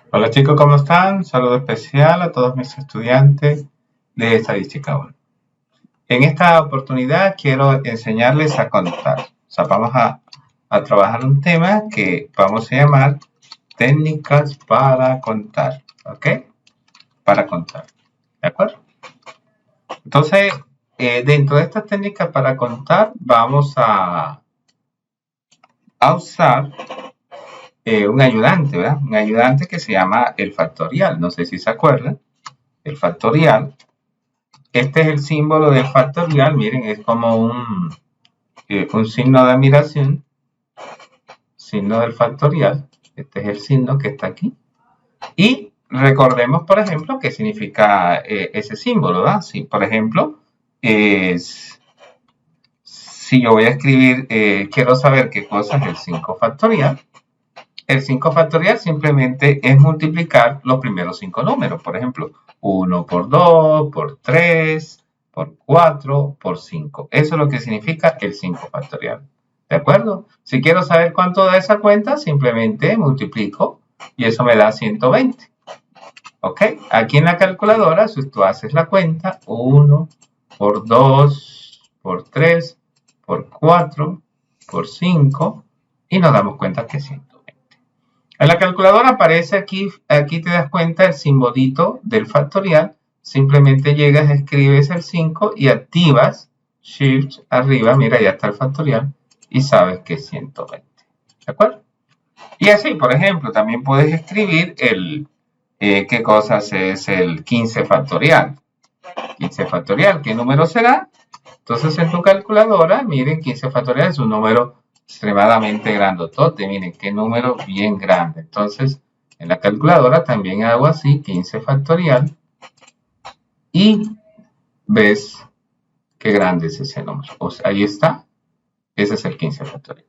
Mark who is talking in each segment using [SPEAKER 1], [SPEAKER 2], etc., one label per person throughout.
[SPEAKER 1] Hola chicos, ¿cómo están? Saludo especial a todos mis estudiantes de Estadística 1. En esta oportunidad quiero enseñarles a contar. O sea, vamos a trabajar un tema que vamos a llamar técnicas para contar. ¿Ok? Para contar. ¿De acuerdo? Entonces, dentro de estas técnicas para contar, vamos a usar un ayudante, ¿verdad? Un ayudante que se llama el factorial. No sé si se acuerdan. El factorial. Este es el símbolo del factorial, miren, es como un signo de admiración, signo del factorial. Este es el signo que está aquí. Y recordemos, por ejemplo, qué significa ese símbolo, ¿verdad? Si, por ejemplo, si yo voy a escribir, quiero saber qué cosa es el 5 factorial. El 5 factorial simplemente es multiplicar los primeros 5 números. Por ejemplo, 1 por 2, por 3, por 4, por 5. Eso es lo que significa el 5 factorial. ¿De acuerdo? Si quiero saber cuánto da esa cuenta, simplemente multiplico y eso me da 120. ¿Ok? Aquí en la calculadora, si tú haces la cuenta, 1 por 2, por 3, por 4, por 5, y nos damos cuenta que es 120. En la calculadora aparece aquí te das cuenta el simbolito del factorial. Simplemente llegas, escribes el 5 y activas Shift arriba, mira, ya está el factorial y sabes que es 120. ¿De acuerdo? Y así, por ejemplo, también puedes escribir ¿qué cosas es el 15 factorial? 15 factorial, ¿qué número será? Entonces en tu calculadora, miren, 15 factorial es un número extremadamente grandotote, miren, qué número bien grande. Entonces, en la calculadora también hago así, 15 factorial, y ves qué grande es ese número. O sea, ahí está, ese es el 15 factorial.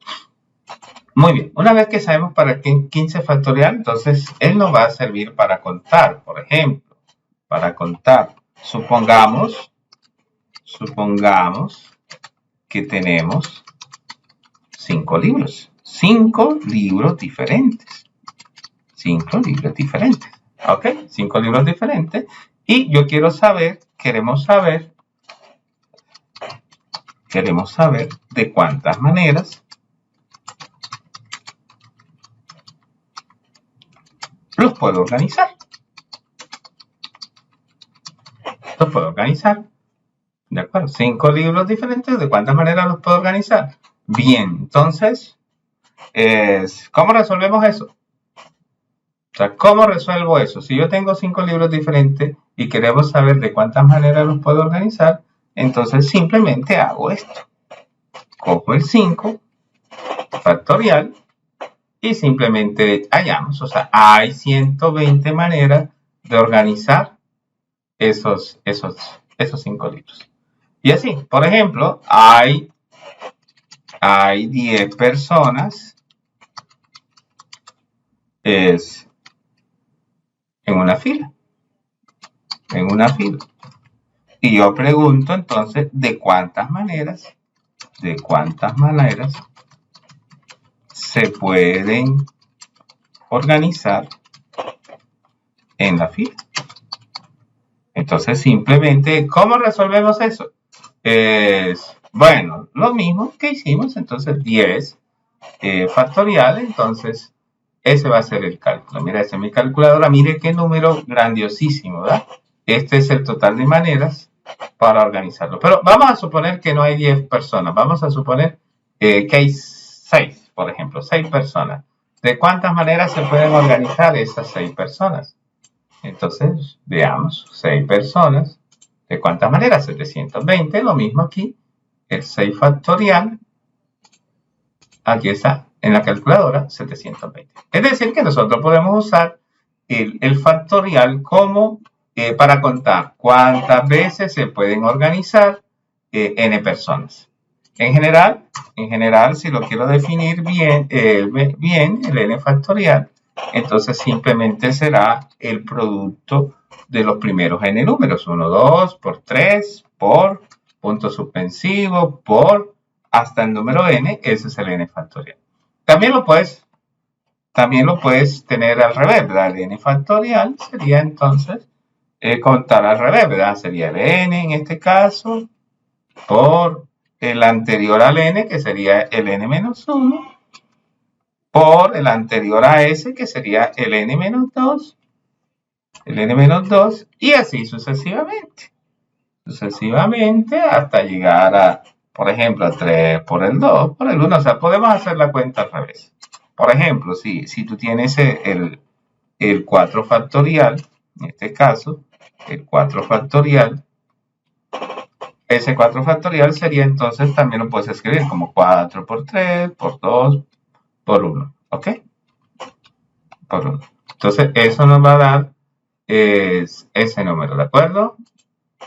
[SPEAKER 1] Muy bien, una vez que sabemos para qué 15 factorial, entonces él nos va a servir para contar, por ejemplo, para contar. Supongamos que tenemos 5 libros. 5 libros diferentes. 5 libros diferentes. ¿Ok? 5 libros diferentes. Y yo quiero saber, queremos saber de cuántas maneras los puedo organizar. Los puedo organizar. ¿De acuerdo? 5 libros diferentes, ¿de cuántas maneras los puedo organizar? Bien, entonces, ¿cómo resolvemos eso? O sea, ¿cómo resuelvo eso? Si yo tengo 5 libros diferentes y queremos saber de cuántas maneras los puedo organizar, entonces simplemente hago esto. Cojo el 5 factorial y simplemente hallamos. O sea, hay 120 maneras de organizar esos 5 libros. Y así, por ejemplo, hay 10 personas en una fila. Y yo pregunto entonces, ¿de cuántas maneras se pueden organizar en la fila? Entonces, simplemente, ¿cómo resolvemos eso? Bueno, lo mismo que hicimos, entonces 10 factorial, entonces ese va a ser el cálculo. Mira, esa es mi calculadora, mire qué número grandiosísimo, ¿verdad? Este es el total de maneras para organizarlo. Pero vamos a suponer que no hay 10 personas, vamos a suponer que hay 6, por ejemplo, 6 personas. ¿De cuántas maneras se pueden organizar esas 6 personas? Entonces, veamos, 6 personas. ¿De cuántas maneras? 720, lo mismo aquí. El 6 factorial. Aquí está, en la calculadora, 720. Es decir, que nosotros podemos usar el factorial como para contar cuántas veces se pueden organizar n personas. En general, si lo quiero definir bien, el n factorial, entonces simplemente será el producto de los primeros n números, 1, 2, por 3, por punto suspensivo, por hasta el número n, ese es el n factorial. También lo puedes también lo puedes tener al revés, ¿verdad? El n factorial sería entonces contar al revés, ¿verdad? Sería el n en este caso por el anterior al n, que sería el n menos 1, por el anterior a ese, que sería el n menos 2, el n menos 2, y así sucesivamente. Sucesivamente hasta llegar a, por ejemplo, a 3 por el 2, por el 1. O sea, podemos hacer la cuenta al revés. Por ejemplo, si tú tienes el 4 factorial, en este caso, el 4 factorial, ese 4 factorial sería entonces, también lo puedes escribir como 4 por 3, por 2, por 1. ¿Ok? Por 1. Entonces, eso nos va a dar ese número, ¿de acuerdo?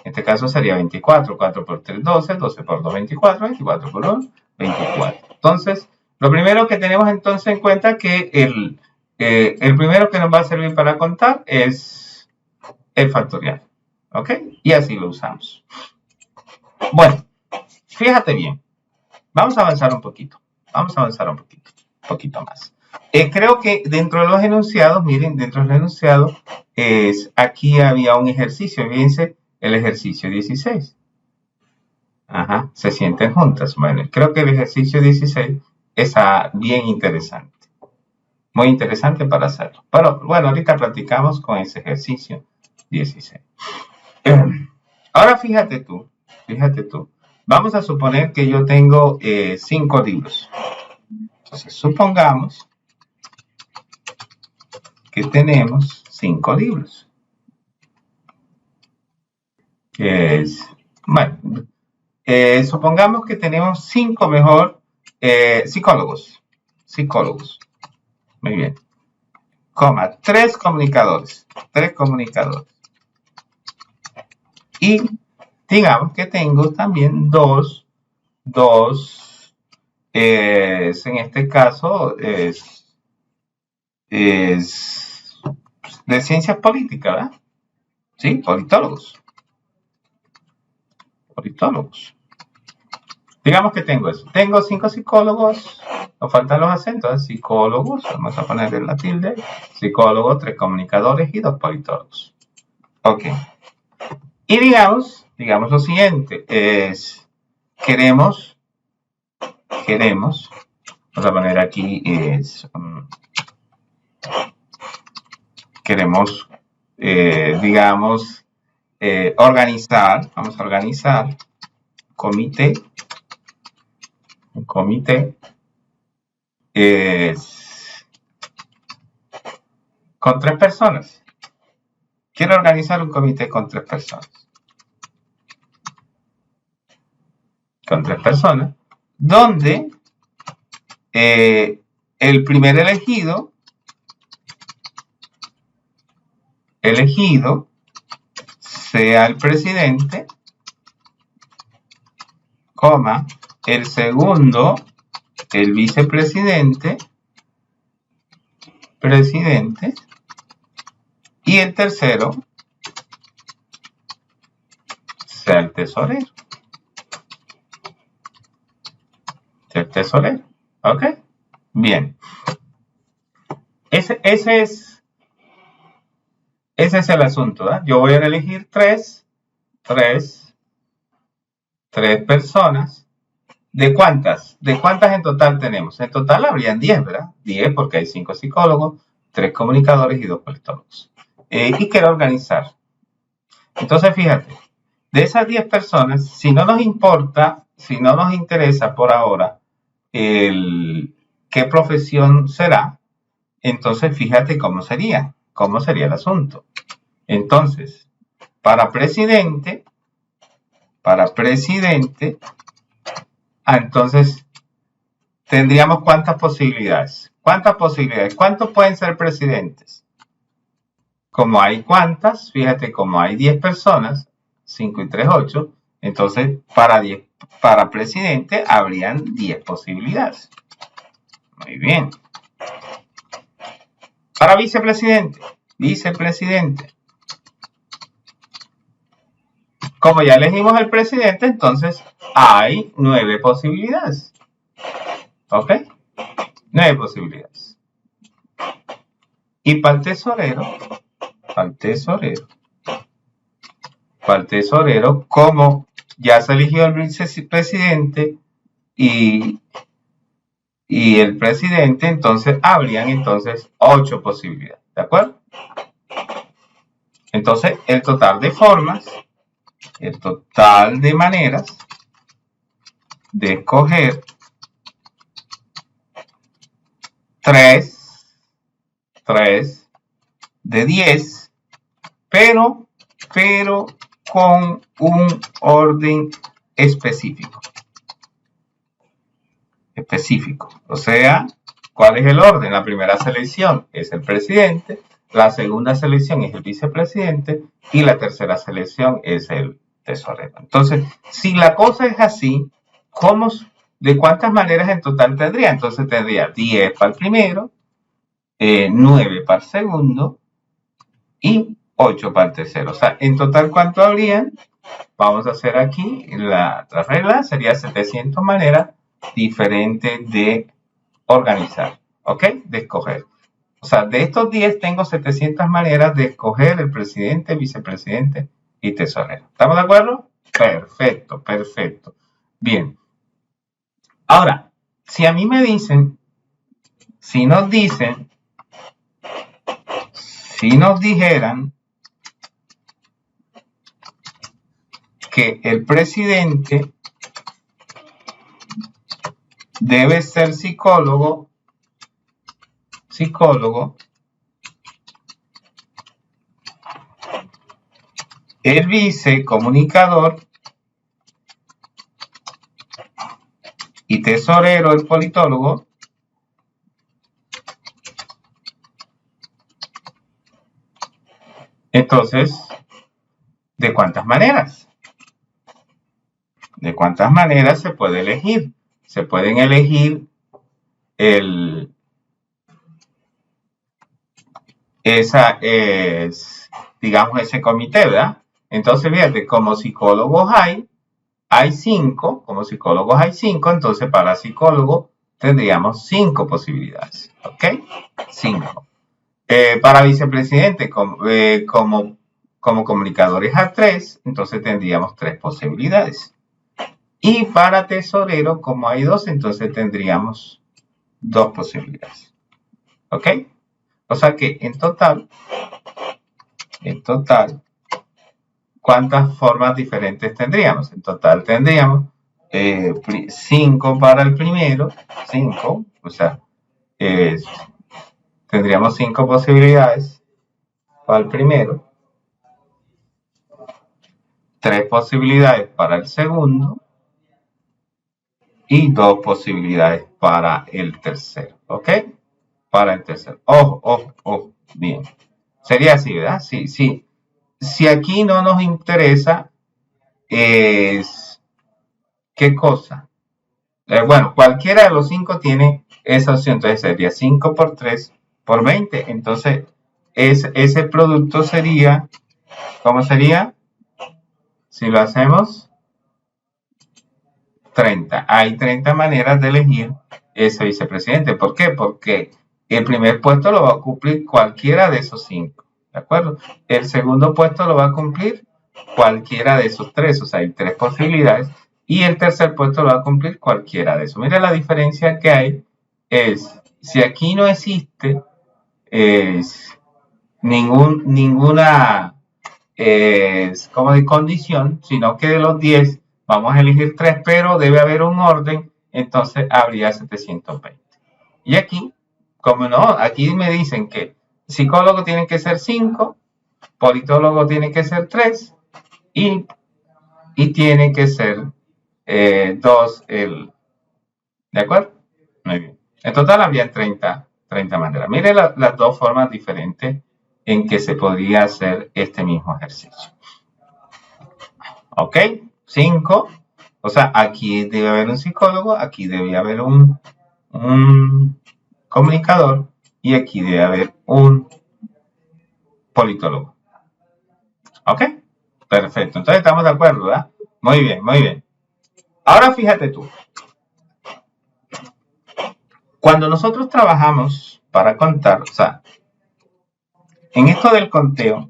[SPEAKER 1] En este caso sería 24, 4 por 3, 12, 12 por 2, 24, 24 por 1, 24. Entonces, lo primero que tenemos entonces en cuenta que el primero que nos va a servir para contar es el factorial. ¿Ok? Y así lo usamos. Bueno, fíjate bien. Vamos a avanzar un poquito. Vamos a avanzar un poquito más. Creo que dentro de los enunciados, miren, dentro del enunciado, aquí había un ejercicio. Fíjense, el ejercicio 16. Ajá, se sienten juntas. Bueno, creo que el ejercicio 16 está bien interesante. Muy interesante para hacerlo. Pero bueno, ahorita practicamos con ese ejercicio 16. Ahora fíjate tú. Vamos a suponer que yo tengo 5 libros. Entonces, supongamos que tenemos 5 libros. Bueno, supongamos que tenemos 5 psicólogos. Muy bien. 3 comunicadores. Y digamos que tengo también dos en este caso es de ciencias políticas, ¿verdad? Sí, politólogos. Digamos que tengo eso. Tengo 5 psicólogos, nos faltan los acentos, psicólogos, vamos a ponerle la tilde, psicólogos, 3 comunicadores y 2 politólogos. Ok. Y digamos lo siguiente, queremos, vamos a poner aquí, queremos, digamos, vamos a organizar un comité con 3 personas. Quiero organizar un comité con 3 personas. Donde el primer elegido sea el presidente, el segundo, el vicepresidente, y el tercero sea el tesorero. ¿Ok? Bien. Ese es el asunto, ¿verdad? Yo voy a elegir tres personas. ¿De cuántas? En total tenemos? En total habrían 10, ¿verdad? 10 porque hay 5 psicólogos, 3 comunicadores y 2 politólogos. Y quiero organizar. Entonces, fíjate, de esas 10 personas, si no nos interesa por ahora qué profesión será, entonces fíjate cómo sería el asunto. Entonces, para presidente, entonces tendríamos ¿cuántas posibilidades? ¿Cuántos pueden ser presidentes? Como hay cuántas, fíjate, como hay 10 personas, 5 y 3, 8, entonces para presidente habrían 10 posibilidades. Muy bien. Para vicepresidente. Como ya elegimos el presidente, entonces hay 9 posibilidades. ¿Ok? 9 posibilidades. Y para el tesorero, como ya se eligió el vicepresidente y el presidente, entonces habrían 8 posibilidades, ¿de acuerdo? Entonces, el total de formas, el total de maneras de escoger 3 de 10, pero con un orden específico. O sea, ¿cuál es el orden? La primera selección es el presidente, la segunda selección es el vicepresidente y la tercera selección es el tesorero. Entonces, si la cosa es así, ¿de cuántas maneras en total tendría? Entonces tendría 10 para el primero, 9 para el segundo y 8 para el tercero. O sea, en total, ¿cuánto habrían? Vamos a hacer aquí la regla, sería 700 maneras diferentes de organizar, ¿ok? De escoger. O sea, de estos 10 tengo 700 maneras de escoger el presidente, vicepresidente y tesorero. ¿Estamos de acuerdo? Perfecto, perfecto. Bien. Ahora, si a mí me dicen, si nos dijeran que el presidente debe ser psicólogo, el vice comunicador y tesorero el politólogo, entonces, ¿de cuántas maneras? ¿De cuántas maneras se puede elegir? Se pueden elegir digamos, ese comité, ¿verdad? Entonces, fíjate, como psicólogos hay 5, como psicólogos hay 5, entonces para psicólogo tendríamos 5 posibilidades, ¿ok? 5. Para vicepresidente, como comunicadores a 3, entonces tendríamos 3 posibilidades. Y para tesorero, como hay 2, entonces tendríamos 2 posibilidades. ¿Ok? O sea que en total, ¿cuántas formas diferentes tendríamos? En total tendríamos 5 para el primero, 5, o sea, tendríamos 5 posibilidades para el primero, 3 posibilidades para el segundo y 2 posibilidades para el tercero, ¿ok? Para el tercero. Ojo, bien. Sería así, ¿verdad? Sí. Si aquí no nos interesa es ¿qué cosa? Bueno, cualquiera de los 5 tiene esa opción, entonces sería 5 por 3 por 20, entonces ese producto sería, ¿cómo sería? Si lo hacemos 30. Hay 30 maneras de elegir ese vicepresidente. ¿Por qué? Porque el primer puesto lo va a cumplir cualquiera de esos 5. ¿De acuerdo? El segundo puesto lo va a cumplir cualquiera de esos 3. O sea, hay 3 posibilidades. Y el tercer puesto lo va a cumplir cualquiera de esos. Mira la diferencia que hay. Si aquí no existe ninguna condición, sino que de los 10 vamos a elegir 3, pero debe haber un orden, entonces habría 720. Y aquí, como no, aquí me dicen que psicólogo tiene que ser 5, politólogo tiene que ser 3 y tiene que ser 2 ¿de acuerdo? Muy bien. En total había 30 maneras. Mire las dos formas diferentes en que se podría hacer este mismo ejercicio. ¿Ok? 5. O sea, aquí debe haber un psicólogo, aquí debe haber un comunicador y aquí debe haber un politólogo. ¿Ok? Perfecto. Entonces estamos de acuerdo, ¿verdad? Muy bien, muy bien. Ahora fíjate tú. Cuando nosotros trabajamos para contar, o sea, en esto del conteo,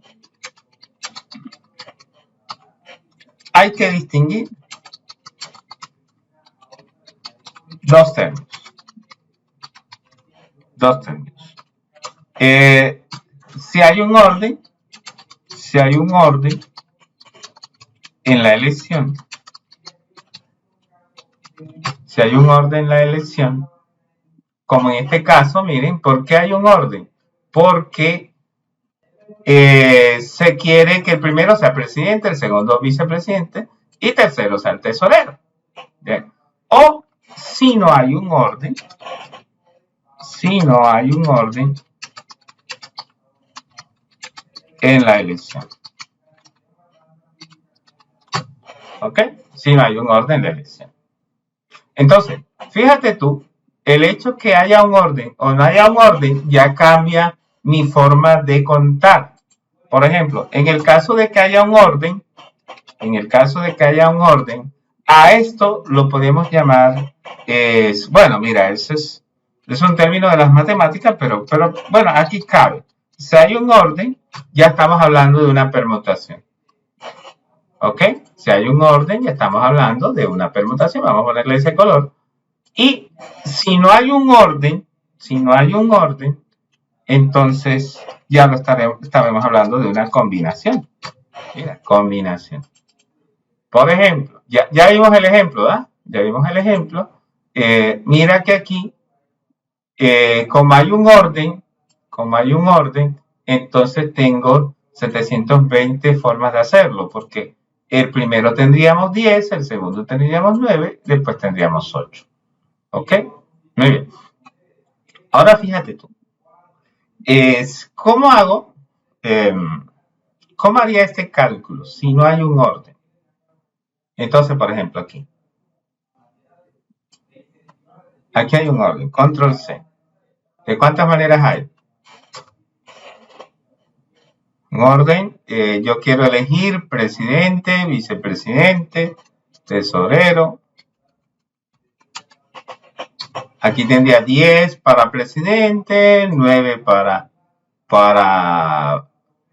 [SPEAKER 1] hay que distinguir dos términos. Si hay un orden en la elección, como en este caso, miren, ¿por qué hay un orden? Porque se quiere que el primero sea presidente, el segundo vicepresidente y tercero sea el tesorero. ¿Bien? O si no hay un orden, en la elección. ¿Ok? Si no hay un orden de elección. Entonces, fíjate tú, el hecho que haya un orden o no haya un orden ya cambia mi forma de contar. Por ejemplo, en el caso de que haya un orden, a esto lo podemos llamar, bueno, mira, ese es un término de las matemáticas, pero bueno, aquí cabe. Si hay un orden, ya estamos hablando de una permutación. ¿Ok? Si hay un orden, ya estamos hablando de una permutación. Vamos a ponerle ese color. Y si no hay un orden, entonces ya lo estaremos hablando de una combinación. Mira, combinación. Por ejemplo, ya vimos el ejemplo, ¿verdad? Ya vimos el ejemplo. Mira que aquí, como hay un orden, entonces tengo 720 formas de hacerlo, porque el primero tendríamos 10, el segundo tendríamos 9, después tendríamos 8. ¿Ok? Muy bien. Ahora fíjate tú. ¿Cómo hago? ¿Cómo haría este cálculo si no hay un orden? Entonces, por ejemplo, aquí hay un orden, control C. ¿De cuántas maneras hay? Un orden, yo quiero elegir presidente, vicepresidente, tesorero. Aquí tendría 10 para presidente, 9 para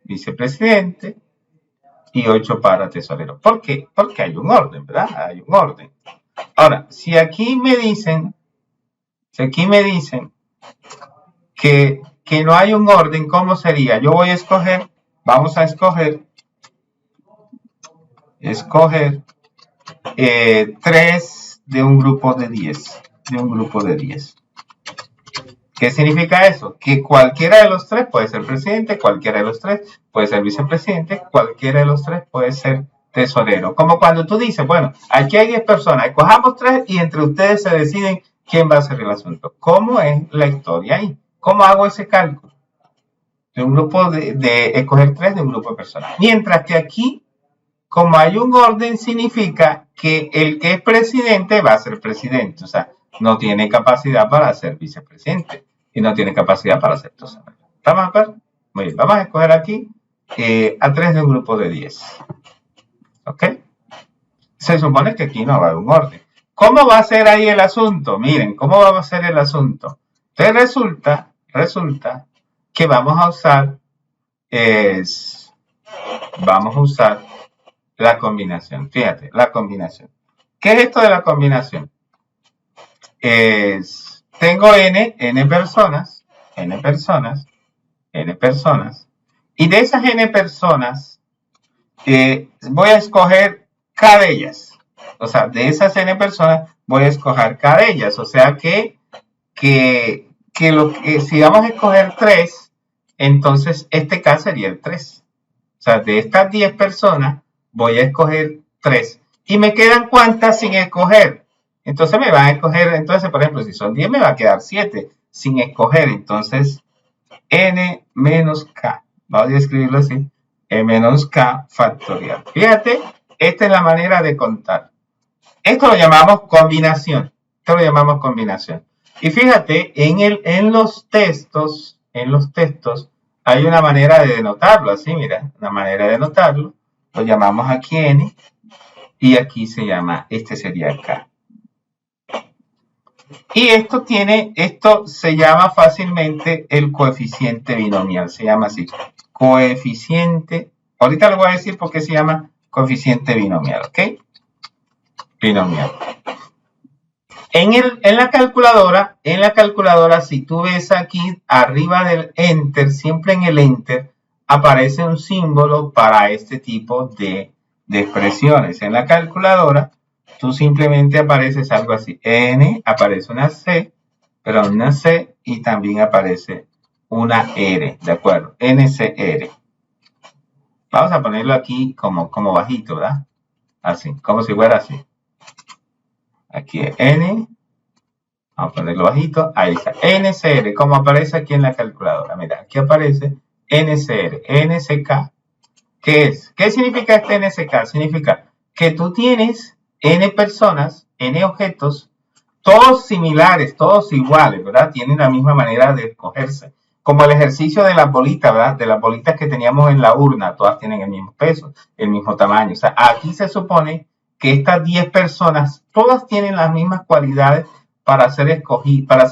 [SPEAKER 1] vicepresidente y 8 para tesorero. ¿Por qué? Porque hay un orden, ¿verdad? Hay un orden. Ahora, si aquí me dicen que no hay un orden, ¿cómo sería? Yo voy a escoger, vamos a escoger 3 de un grupo de 10. ¿Qué significa eso? Que cualquiera de los 3 puede ser presidente, cualquiera de los 3 puede ser vicepresidente, cualquiera de los 3 puede ser tesorero. Como cuando tú dices, bueno, aquí hay 10 personas, escojamos 3 y entre ustedes se deciden quién va a hacer el asunto. ¿Cómo es la historia ahí? ¿Cómo hago ese cálculo? De un grupo de escoger 3 de un grupo de personas. Mientras que aquí, como hay un orden, significa que el que es presidente va a ser presidente. O sea, no tiene capacidad para ser vicepresidente y no tiene capacidad para ser tesorero. ¿Estamos de acuerdo? Muy bien, vamos a escoger aquí a 3 de un grupo de 10. ¿Ok? Se supone que aquí no va a haber un orden. ¿Cómo va a ser ahí el asunto? Miren, ¿cómo va a ser el asunto? Entonces resulta que vamos a usar la combinación. Fíjate, la combinación. ¿Qué es esto de la combinación? Tengo n personas, y de esas n personas voy a escoger K de ellas. O sea, de esas n personas voy a escoger K de ellas. O sea que si vamos a escoger 3, entonces este K sería el 3. O sea, de estas 10 personas voy a escoger 3. ¿Y me quedan cuántas sin escoger? Entonces me van a escoger, entonces por ejemplo, si son 10 me va a quedar 7 sin escoger. Entonces, n menos k. Vamos a escribirlo así. n menos k factorial. Fíjate, esta es la manera de contar. Esto lo llamamos combinación. Y fíjate, en los textos hay una manera de denotarlo, así, mira, una manera de denotarlo. Lo llamamos aquí n y aquí se llama, este sería k. Y esto se llama fácilmente el coeficiente binomial, se llama así, coeficiente. Ahorita le voy a decir por qué se llama coeficiente binomial, ¿ok? Binomial. En la calculadora, si tú ves aquí arriba del Enter, siempre en el Enter, aparece un símbolo para este tipo de expresiones. En la calculadora, tú simplemente apareces algo así. N, aparece una C, pero una C y también aparece una R, ¿de acuerdo? NCR. Vamos a ponerlo aquí como bajito, ¿verdad? Así, como si fuera así. Aquí es N. Vamos a ponerlo bajito. Ahí está. NCR, como aparece aquí en la calculadora. Mira, aquí aparece NCR, NCK. ¿Qué es? ¿Qué significa este NCK? Significa que tú tienes N personas, N objetos, todos similares, todos iguales, ¿verdad? Tienen la misma manera de escogerse. Como el ejercicio de las bolitas, ¿verdad? De las bolitas que teníamos en la urna, todas tienen el mismo peso, el mismo tamaño. O sea, aquí se supone que estas 10 personas, todas tienen las mismas cualidades para ser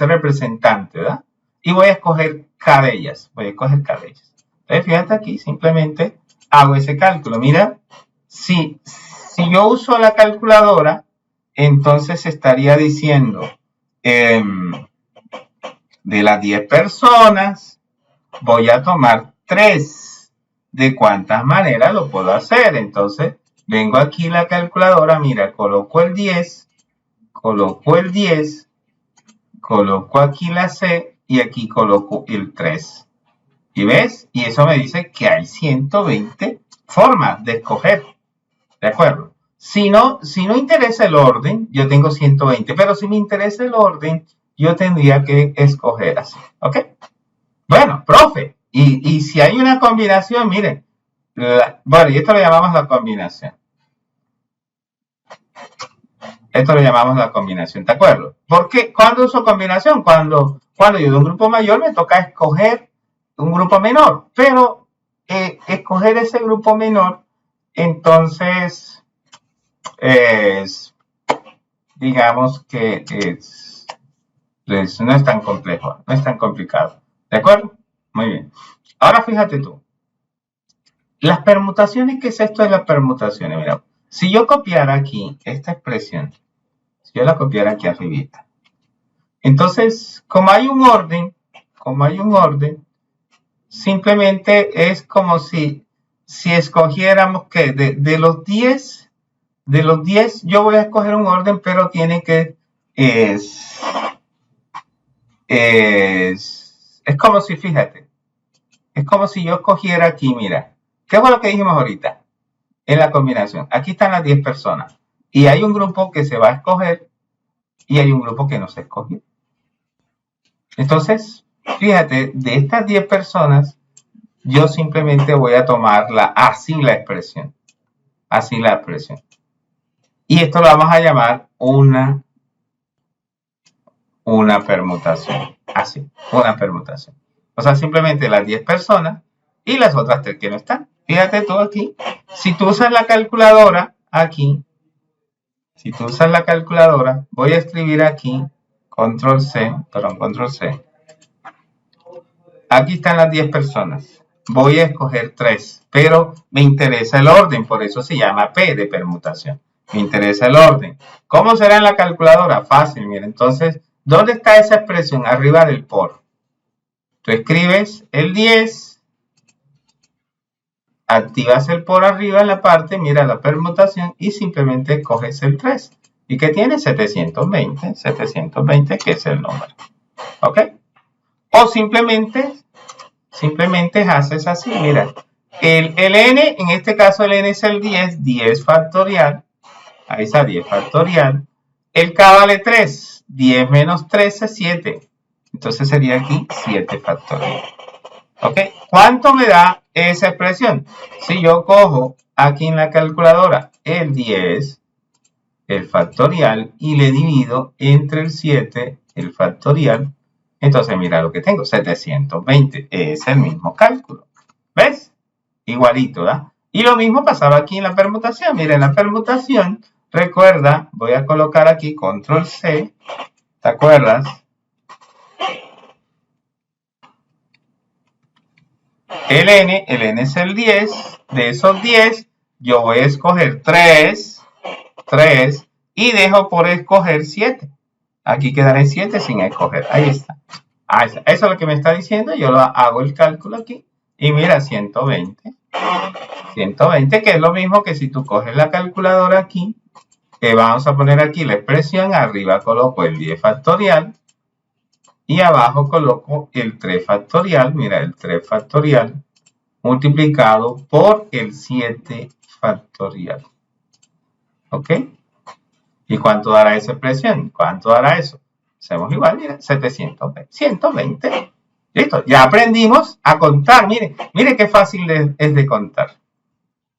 [SPEAKER 1] representante, ¿verdad? Y voy a escoger cada de ellas. Entonces, fíjate aquí, simplemente hago ese cálculo. Mira, si yo uso la calculadora, entonces estaría diciendo, de las 10 personas, voy a tomar 3. ¿De cuántas maneras lo puedo hacer? Entonces, vengo aquí la calculadora, mira, coloco el 10, coloco aquí la C y aquí coloco el 3. ¿Y ves? Y eso me dice que hay 120 formas de escoger. ¿De acuerdo? Si no interesa el orden, yo tengo 120, pero si me interesa el orden, yo tendría que escoger así, ¿ok? Bueno, profe, y si hay una combinación, miren, bueno, y esto lo llamamos la combinación. Esto lo llamamos la combinación, ¿de acuerdo? Porque cuando uso combinación, cuando yo de un grupo mayor me toca escoger un grupo menor, pero escoger ese grupo menor, entonces, digamos que no es tan complejo, no es tan complicado. ¿De acuerdo? Muy bien. Ahora fíjate tú. Las permutaciones, ¿qué es esto de las permutaciones? Mira, si yo copiara aquí esta expresión, si yo la copiara aquí arribita, entonces, como hay un orden, simplemente es como si escogiéramos que de los 10, yo voy a escoger un orden, pero tiene que es como si, fíjate, es como si yo escogiera aquí, mira, ¿qué fue lo que dijimos ahorita? En la combinación, aquí están las 10 personas y hay un grupo que se va a escoger y hay un grupo que no se escogió. Entonces, fíjate, de estas 10 personas, yo simplemente voy a tomarla así la expresión. Así la expresión. Y esto lo vamos a llamar una permutación. Así, una permutación. O sea, simplemente las 10 personas y las otras 3 que no están. Fíjate tú aquí. Si tú usas la calculadora, aquí, voy a escribir aquí, control C. Aquí están las 10 personas. Voy a escoger 3, pero me interesa el orden, por eso se llama P de permutación. Me interesa el orden. ¿Cómo será en la calculadora? Fácil, mira. Entonces, ¿dónde está esa expresión? Arriba del por. Tú escribes el 10, activas el por arriba en la parte, mira la permutación y simplemente escoges el 3. ¿Y qué tiene? 720. 720, que es el número. ¿Ok? O simplemente haces así, mira. El n, en este caso el n es el 10, 10 factorial. Ahí está 10 factorial. El k vale 3. 10 menos 3 es 7. Entonces sería aquí 7 factorial. ¿Ok? ¿Cuánto me da esa expresión? Si yo cojo aquí en la calculadora el 10, el factorial, y le divido entre el 7, el factorial, entonces mira lo que tengo, 720. Es el mismo cálculo. ¿Ves? Igualito, ¿verdad? Y lo mismo pasaba aquí en la permutación. Mira, en la permutación, recuerda, voy a colocar aquí control C. ¿Te acuerdas? el n es el 10. De esos 10, yo voy a escoger 3, y dejo por escoger 7. Aquí quedará 7 sin escoger. Ahí está. Eso es lo que me está diciendo. Yo lo hago el cálculo aquí. Y mira, 120. 120, que es lo mismo que si tú coges la calculadora aquí. Vamos a poner aquí la expresión. Arriba coloco el 10 factorial. Y abajo coloco el 3 factorial. Mira, el 3 factorial multiplicado por el 7 factorial. ¿Ok? ¿Y cuánto dará esa expresión? ¿Cuánto dará eso? Hacemos igual, mira, 720. 120. Listo, ya aprendimos a contar. Mire qué fácil es de contar.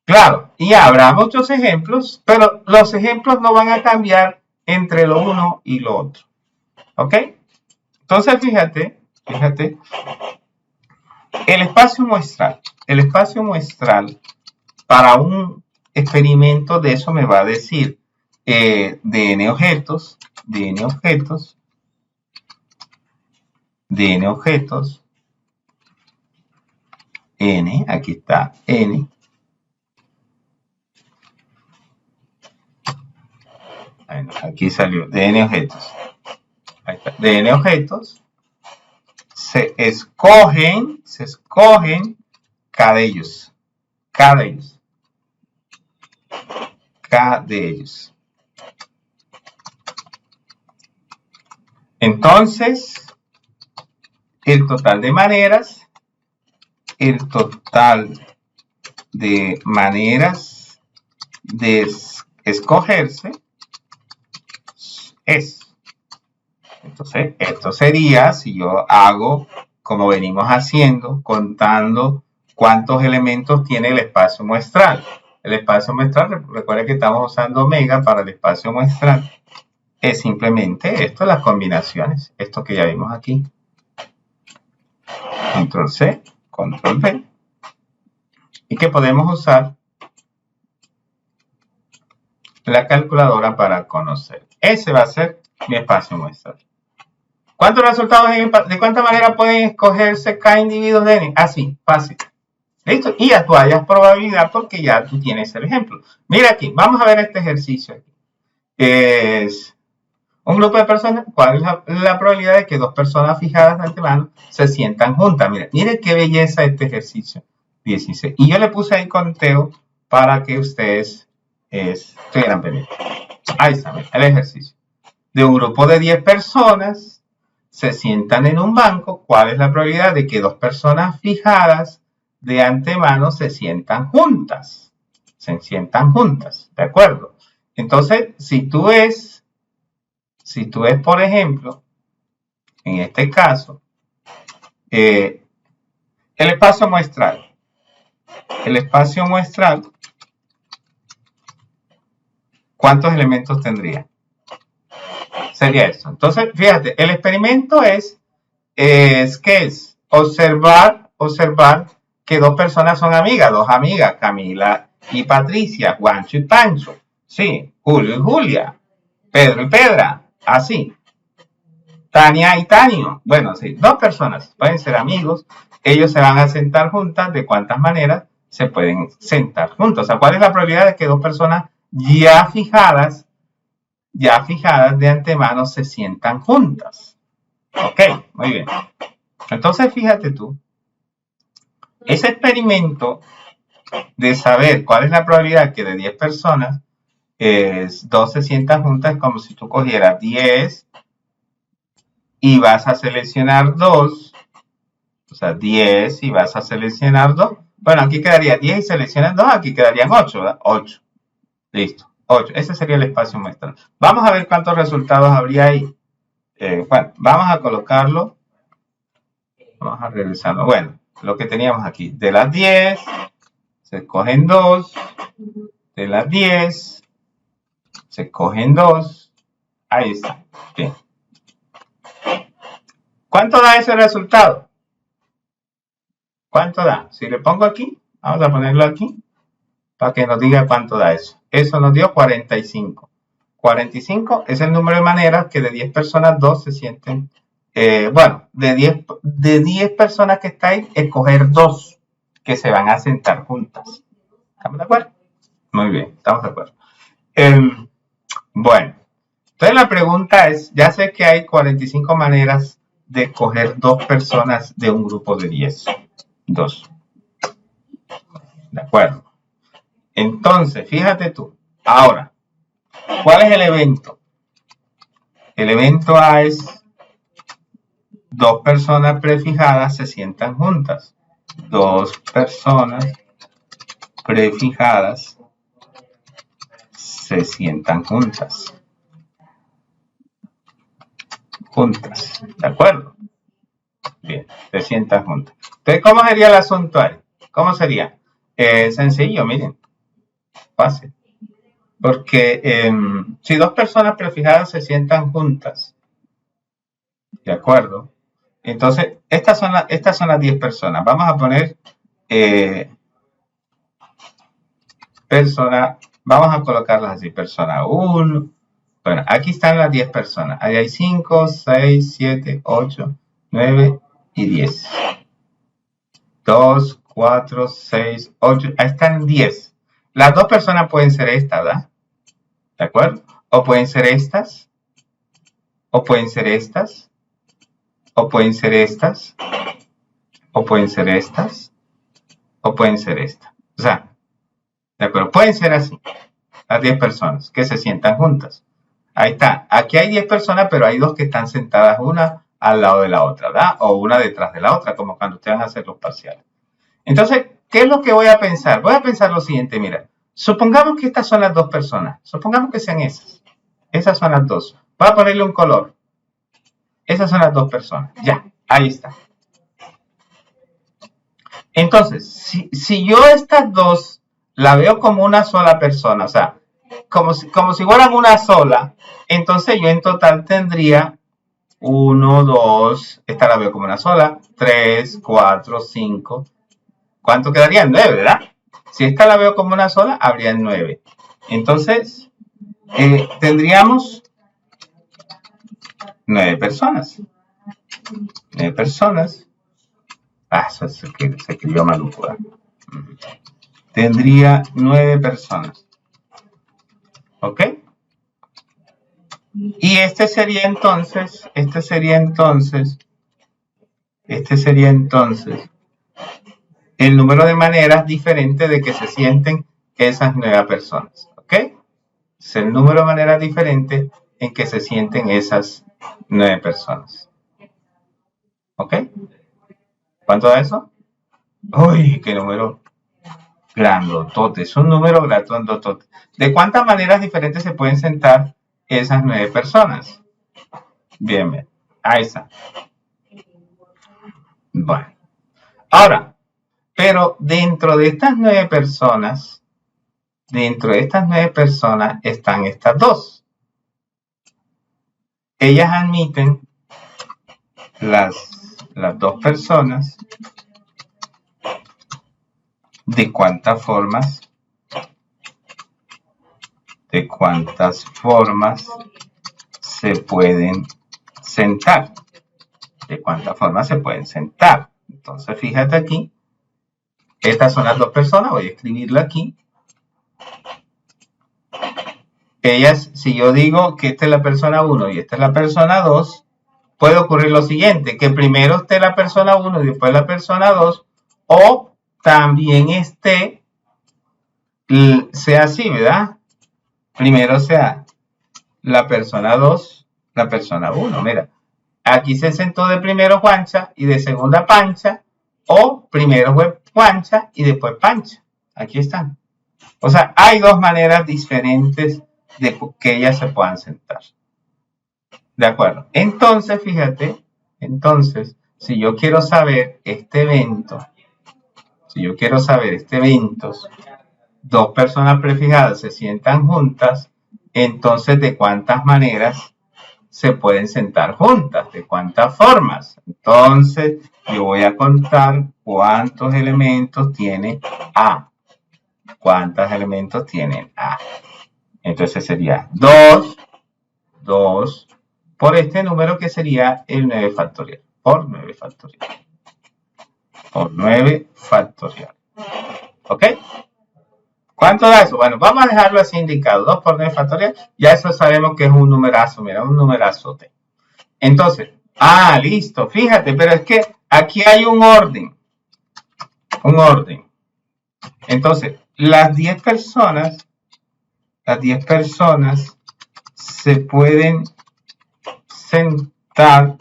[SPEAKER 1] Claro, y habrá muchos ejemplos, pero los ejemplos no van a cambiar entre lo uno y lo otro. ¿Ok? Entonces, fíjate, el espacio muestral para un experimento de eso me va a decir de n objetos, n, aquí está n, bueno, aquí salió de n objetos, ahí está, de n objetos, se escogen K de ellos. Entonces, el total de maneras de escogerse es. Entonces, esto sería, si yo hago como venimos haciendo, contando cuántos elementos tiene el espacio muestral. El espacio muestral, recuerden que estamos usando omega para el espacio muestral. Es simplemente esto, las combinaciones, esto que ya vimos aquí. Control C, Control V. Y que podemos usar la calculadora para conocer. Ese va a ser mi espacio muestral. ¿Cuántos resultados de cuánta manera pueden escogerse cada individuo de n? Así, fácil. ¿Listo? Y ya tú hayas probabilidad porque ya tú tienes el ejemplo. Mira aquí, vamos a ver este ejercicio aquí. Es un grupo de personas. ¿Cuál es la probabilidad de que dos personas fijadas de antemano se sientan juntas? Mire qué belleza este ejercicio. 16. Y yo le puse ahí conteo para que ustedes estuvieran pendientes. Ahí está, el ejercicio. De un grupo de 10 personas se sientan en un banco. ¿Cuál es la probabilidad de que dos personas fijadas de antemano se sientan juntas? ¿De acuerdo? Entonces, si tú ves, por ejemplo, en este caso, el espacio muestral. ¿Cuántos elementos tendría? Sería esto. Entonces, fíjate, el experimento es observar que dos personas son amigas, Camila y Patricia, Juancho y Pancho, sí, Julio y Julia, Pedro y Pedra, así, Tania y Tanio, bueno, sí, dos personas pueden ser amigos, ellos se van a sentar juntas. ¿De cuántas maneras se pueden sentar juntos? O sea, ¿cuál es la probabilidad de que dos personas ya fijadas de antemano se sientan juntas? Ok, muy bien. Entonces, fíjate tú, ese experimento de saber cuál es la probabilidad que de 10 personas, dos se sientan juntas, es como si tú cogieras 10 y vas a seleccionar 2, o sea, 10 y vas a seleccionar 2. Bueno, aquí quedaría 10 y seleccionas 2, aquí quedarían 8, ¿verdad? 8. Listo. 8. Ese sería el espacio muestral. Vamos a ver cuántos resultados habría ahí. Bueno, vamos a colocarlo. Vamos a revisarlo. Bueno, lo que teníamos aquí. De las 10, se escogen 2. De las 10, se escogen 2. Ahí está. Bien. ¿Cuánto da ese resultado? ¿Cuánto da? Si le pongo aquí, vamos a ponerlo aquí, para que nos diga cuánto da eso. Eso nos dio 45. 45 es el número de maneras que de 10 personas, 2 se sienten. Bueno, de 10 personas que está ahí, escoger 2. que se van a sentar juntas. ¿Estamos de acuerdo? Muy bien, estamos de acuerdo. Bueno, entonces la pregunta es, ya sé que hay 45 maneras de coger 2 personas de un grupo de 10. 2. ¿De acuerdo? Entonces, fíjate tú. Ahora, ¿cuál es el evento? El evento A es 2 personas prefijadas se sientan juntas. 2 personas prefijadas se sientan juntas. ¿De acuerdo? Bien, se sientan juntas. Entonces, ¿cómo sería el asunto ahí? ¿Cómo sería? Sencillo, miren. Fácil. Porque si 2 personas prefijadas se sientan juntas, ¿de acuerdo? Entonces, estas son las 10 personas. Vamos a poner vamos a colocarlas así, persona 1. Bueno, aquí están las 10 personas. Ahí hay 5, 6, 7, 8, 9 y 10. 2, 4, 6, 8. Ahí están 10. Las 2 personas pueden ser estas, ¿verdad? ¿De acuerdo? O pueden ser estas. O pueden ser estas. O pueden ser estas. O pueden ser estas. O pueden ser estas. O sea, ¿de acuerdo? Pueden ser así. Las 10 personas que se sientan juntas. Ahí está. Aquí hay 10 personas, pero hay 2 que están sentadas una al lado de la otra, ¿verdad? O una detrás de la otra, como cuando ustedes van a hacer los parciales. Entonces, ¿qué es lo que voy a pensar? Voy a pensar lo siguiente, mira. Supongamos que estas son las 2 personas. Supongamos que sean esas. Esas son las 2. Voy a ponerle un color. Esas son las 2 personas. Ya, ahí está. Entonces, si yo estas 2 la veo como una sola persona, o sea, como si fueran una sola, entonces yo en total tendría 1, 2, esta la veo como una sola, 3, 4, 5. ¿Cuánto quedaría? 9, ¿verdad? Si esta la veo como una sola, habría 9. Entonces, tendríamos 9 personas. 9 personas. Eso se escribió maluco. Tendría 9 personas. ¿Ok? Y este sería entonces el número de maneras diferentes de que se sienten esas 9 personas. ¿Ok? Es el número de maneras diferentes en que se sienten esas 9 personas. ¿Ok? ¿Cuánto da eso? ¡Uy, qué número grandotote! Es un número grandotote. ¿De cuántas maneras diferentes se pueden sentar esas 9 personas? Bien, bien. Ahí está. Bueno. Ahora, pero dentro de estas 9 personas, están estas 2. Ellas admiten las 2 personas. ¿De cuántas formas se pueden sentar? ¿De cuántas formas se pueden sentar? Entonces, fíjate aquí. Estas son las 2 personas. Voy a escribirlo aquí. Ellas, si yo digo que esta es la persona 1 y esta es la persona 2, puede ocurrir lo siguiente, que primero esté la persona 1 y después la persona 2, o también sea así, ¿verdad? Primero sea la persona 2, la persona 1. Mira, aquí se sentó de primero Juancha y de segunda Pancha, o primero fue Juancha y después Pancha. Aquí están. O sea, hay 2 maneras diferentes de que ellas se puedan sentar. ¿De acuerdo? Entonces, fíjate, si yo quiero saber este evento, 2 personas prefijadas se sientan juntas, entonces, ¿de cuántas maneras se pueden sentar juntas? ¿De cuántas formas? Entonces, yo voy a contar cuántos elementos tiene A. ¿Cuántos elementos tiene A? Entonces sería 2 por este número que sería el 9 factorial. Por 9 factorial. por 9 factorial. ¿Ok? ¿Cuánto da eso? Bueno, vamos a dejarlo así indicado. 2 por 9 factorial. Ya eso sabemos que es un numerazo. Mira, un numerazote. Entonces, listo. Fíjate, pero es que aquí hay un orden. Un orden. Entonces, las 10 personas se pueden sentar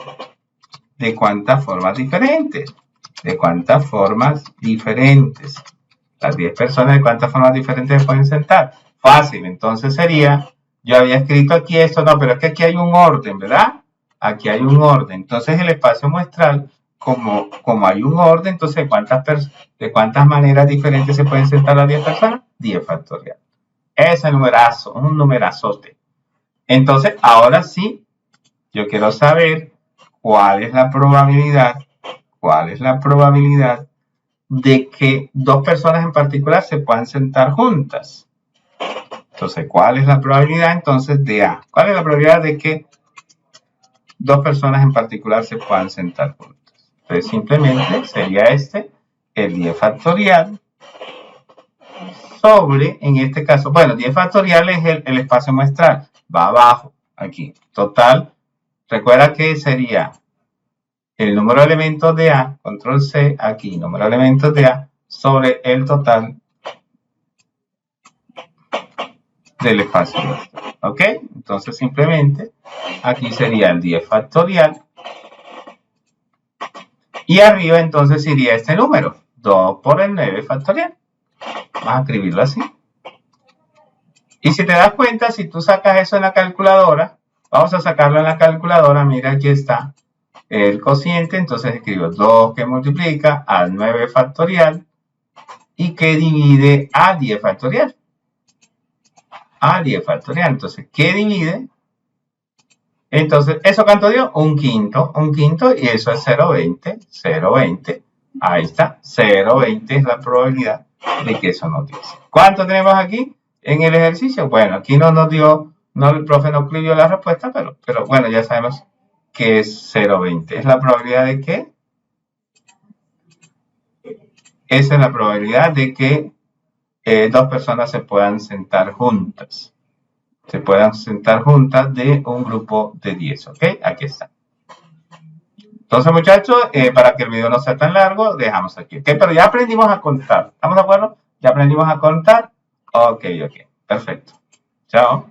[SPEAKER 1] de cuántas formas diferentes. Las 10 personas de cuántas formas diferentes se pueden sentar. Fácil, entonces sería, yo había escrito aquí esto, no, pero es que aquí hay un orden, ¿verdad? Aquí hay un orden. Entonces el espacio muestral, como hay un orden, entonces ¿de cuántas maneras diferentes se pueden sentar las 10 personas? 10 factorial. Ese numerazo, un numerazote. Entonces, ahora sí, yo quiero saber cuál es la probabilidad de que dos personas en particular se puedan sentar juntas. Entonces, ¿cuál es la probabilidad entonces de A? ¿Cuál es la probabilidad de que dos personas en particular se puedan sentar juntas? Entonces, simplemente sería el 10 factorial sobre, en este caso, bueno, 10 factorial es el espacio muestral, va abajo, aquí. Total, recuerda que sería el número de elementos de A, control C, aquí, número de elementos de A, sobre el total del espacio muestral. ¿Ok? Entonces, simplemente, aquí sería el 10 factorial. Y arriba, entonces, iría este número, 2 por el 9 factorial. Vamos a escribirlo así. Y si te das cuenta, si tú sacas eso en la calculadora, vamos a sacarlo en la calculadora, mira, aquí está el cociente, entonces escribo 2 que multiplica al 9 factorial y que divide a 10 factorial. A 10 factorial, entonces, ¿qué divide? Entonces, ¿eso cuánto dio? Un quinto, y eso es 0,20, 0,20. Ahí está, 0,20 es la probabilidad de que eso nos diese. ¿Cuánto tenemos aquí en el ejercicio? Bueno, aquí no nos dio, el profe no escribió la respuesta, pero bueno, ya sabemos que es 0,20. ¿Es la probabilidad de qué? Esa es la probabilidad de que dos personas se puedan sentar juntas. De un grupo de 10, ¿ok? Aquí está. Entonces, muchachos, para que el video no sea tan largo, dejamos aquí, ¿ok? Pero ya aprendimos a contar. ¿Estamos de acuerdo? ¿Ya aprendimos a contar? Ok. Perfecto. Chao.